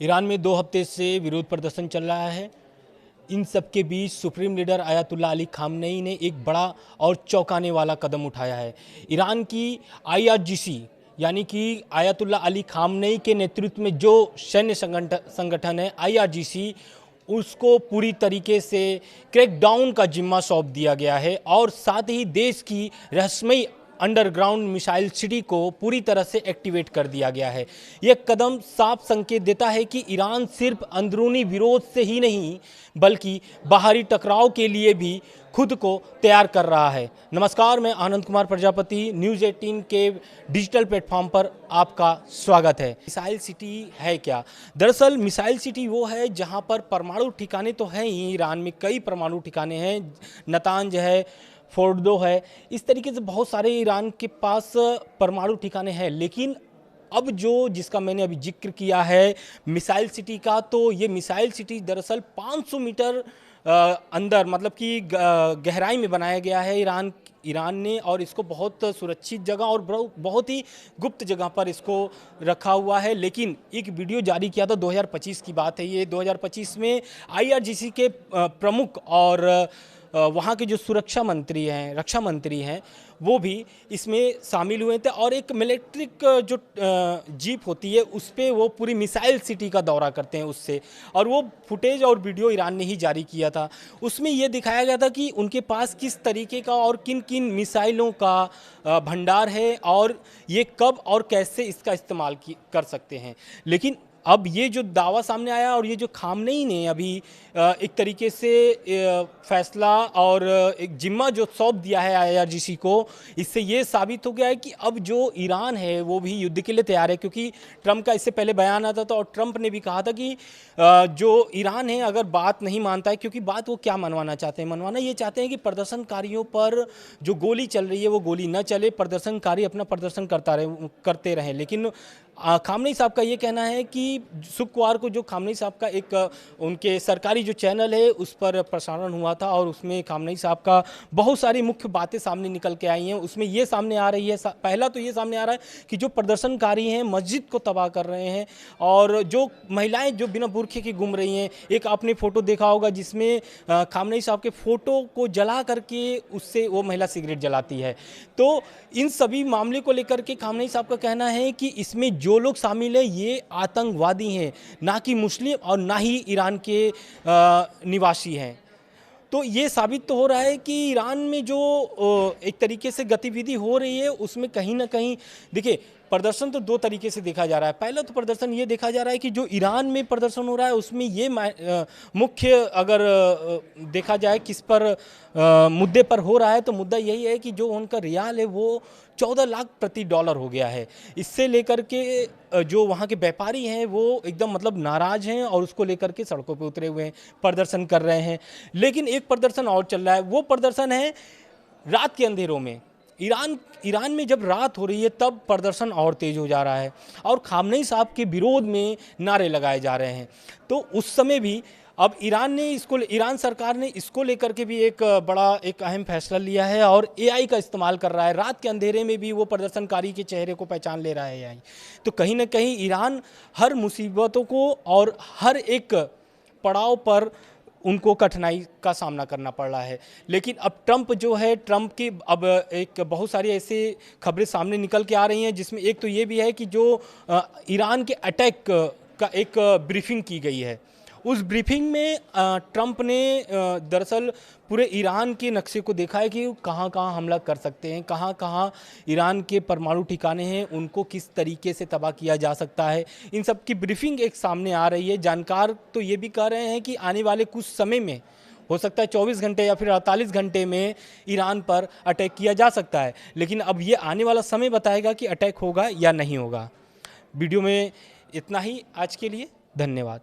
Iran में 2 हफ्ते से विरोध प्रदर्शन चल रहा है। इन सब के बीच supreme leader Ayatollah Ali Khamenei ने एक बड़ा और चौंकाने वाला कदम उठाया है। ईरान की IRGC यानी कि आयतुल्लाह अली खामनेई के नेतृत्व में जो सैन्य संगठन है IRGC, उसको पूरी तरीके से क्रैकडाउन का जिम्मा सौंप दिया गया है और साथ ही देश की रहस्यमयी अंडरग्राउंड मिसाइल सिटी को पूरी तरह से एक्टिवेट कर दिया गया है। यह कदम साफ संकेत देता है कि ईरान सिर्फ अंदरूनी विरोध से ही नहीं बल्कि बाहरी टकराव के लिए भी खुद को तैयार कर रहा है। नमस्कार, मैं आनंद कुमार प्रजापति, न्यूज़ 18 के डिजिटल प्लेटफॉर्म पर आपका स्वागत है। मिसाइल सिटी है क्या? दरअसल मिसाइल सिटी वो है जहां पर परमाणु ठिकाने तो हैं ही। ईरान में कई परमाणु ठिकाने हैं, नतांज है, फोर्डो है, इस तरीके से बहुत सारे ईरान के पास परमाणु ठिकाने हैं। लेकिन अब जिसका मैंने अभी जिक्र किया है मिसाइल सिटी का, तो ये मिसाइल सिटी दरअसल 500 मीटर अंदर, मतलब कि गहराई में बनाया गया है ईरान ने, और इसको बहुत सुरक्षित जगह और बहुत ही गुप्त जगह पर इसको रखा हुआ है। लेकिन एक वीडियो जारी किया था, 2025 की बात है ये। 2025 में IRGC के प्रमुख और वहाँ के जो रक्षा मंत्री हैं, वो भी इसमें शामिल हुए थे और एक मिलिट्रिक जो जीप होती है उस पर वो पूरी मिसाइल सिटी का दौरा करते हैं उससे, और वो फुटेज और वीडियो ईरान ने ही जारी किया था। उसमें ये दिखाया गया था कि उनके पास किस तरीके का और किन किन मिसाइलों का भंडार है और ये कब और कैसे इसका इस्तेमाल कर सकते हैं। लेकिन अब ये जो दावा सामने आया और ये जो खामनेई ने अभी एक तरीके से फैसला और एक जिम्मा जो सौंप दिया है IRGC को, इससे ये साबित हो गया है कि अब जो ईरान है वो भी युद्ध के लिए तैयार है। क्योंकि ट्रंप का इससे पहले बयान आता था और ट्रंप ने भी कहा था कि जो ईरान है अगर बात नहीं मानता है, क्योंकि बात वो क्या मनवाना चाहते हैं, मनवाना ये चाहते हैं कि प्रदर्शनकारियों पर जो गोली चल रही है वो गोली न चले, प्रदर्शनकारी अपना प्रदर्शन करते रहें। लेकिन खामनेई साहब का ये कहना है कि शुक्रवार को जो खामनेई साहब का एक उनके सरकारी जो चैनल है उस पर प्रसारण हुआ था और उसमें खामनेई साहब का बहुत सारी मुख्य बातें सामने निकल के आई हैं। उसमें ये सामने आ रही है, पहला तो ये सामने आ रहा है कि जो प्रदर्शनकारी हैं मस्जिद को तबाह कर रहे हैं और जो महिलाएं जो बिना बुर्खे की घूम रही हैं। एक आपने फ़ोटो देखा होगा जिसमें खामनेई साहब के फ़ोटो को जला करके उससे वो महिला सिगरेट जलाती है। तो इन सभी मामले को लेकर के खामनेई साहब का कहना है कि इसमें जो लोग शामिल हैं ये आतंकवादी हैं, ना कि मुस्लिम और ना ही ईरान के निवासी हैं। तो ये साबित तो हो रहा है कि ईरान में जो एक तरीके से गतिविधि हो रही है उसमें कहीं ना कहीं, देखिए, प्रदर्शन तो 2 तरीके से देखा जा रहा है। पहला तो प्रदर्शन ये देखा जा रहा है कि जो ईरान में प्रदर्शन हो रहा है उसमें ये मुख्य अगर देखा जाए किस पर मुद्दे पर हो रहा है, तो मुद्दा यही है कि जो उनका रियाल है वो 14 लाख प्रति डॉलर हो गया है। इससे लेकर के जो वहाँ के व्यापारी हैं वो एकदम मतलब नाराज़ हैं और उसको लेकर के सड़कों पे उतरे हुए हैं, प्रदर्शन कर रहे हैं। लेकिन एक प्रदर्शन और चल रहा है, वो प्रदर्शन है रात के अंधेरों में। ईरान में जब रात हो रही है तब प्रदर्शन और तेज हो जा रहा है और खामनेई साहब के विरोध में नारे लगाए जा रहे हैं। तो उस समय भी अब ईरान सरकार ने इसको लेकर के भी एक अहम फैसला लिया है और AI का इस्तेमाल कर रहा है। रात के अंधेरे में भी वो प्रदर्शनकारी के चेहरे को पहचान ले रहा है AI। तो कहीं ना कहीं ईरान हर मुसीबतों को और हर एक पड़ाव पर उनको कठिनाई का सामना करना पड़ रहा है। लेकिन अब ट्रंप की अब एक बहुत सारी ऐसी खबरें सामने निकल के आ रही हैं, जिसमें एक तो ये भी है कि जो ईरान के अटैक का एक ब्रीफिंग की गई है। उस ब्रीफिंग में ट्रंप ने दरअसल पूरे ईरान के नक्शे को देखा है कि कहाँ कहाँ हमला कर सकते हैं, कहाँ कहाँ ईरान के परमाणु ठिकाने हैं, उनको किस तरीके से तबाह किया जा सकता है। इन सब की ब्रीफिंग एक सामने आ रही है। जानकार तो ये भी कह रहे हैं कि आने वाले कुछ समय में, हो सकता है 24 घंटे या फिर 48 घंटे में, ईरान पर अटैक किया जा सकता है। लेकिन अब ये आने वाला समय बताएगा कि अटैक होगा या नहीं होगा। वीडियो में इतना ही आज के लिए, धन्यवाद।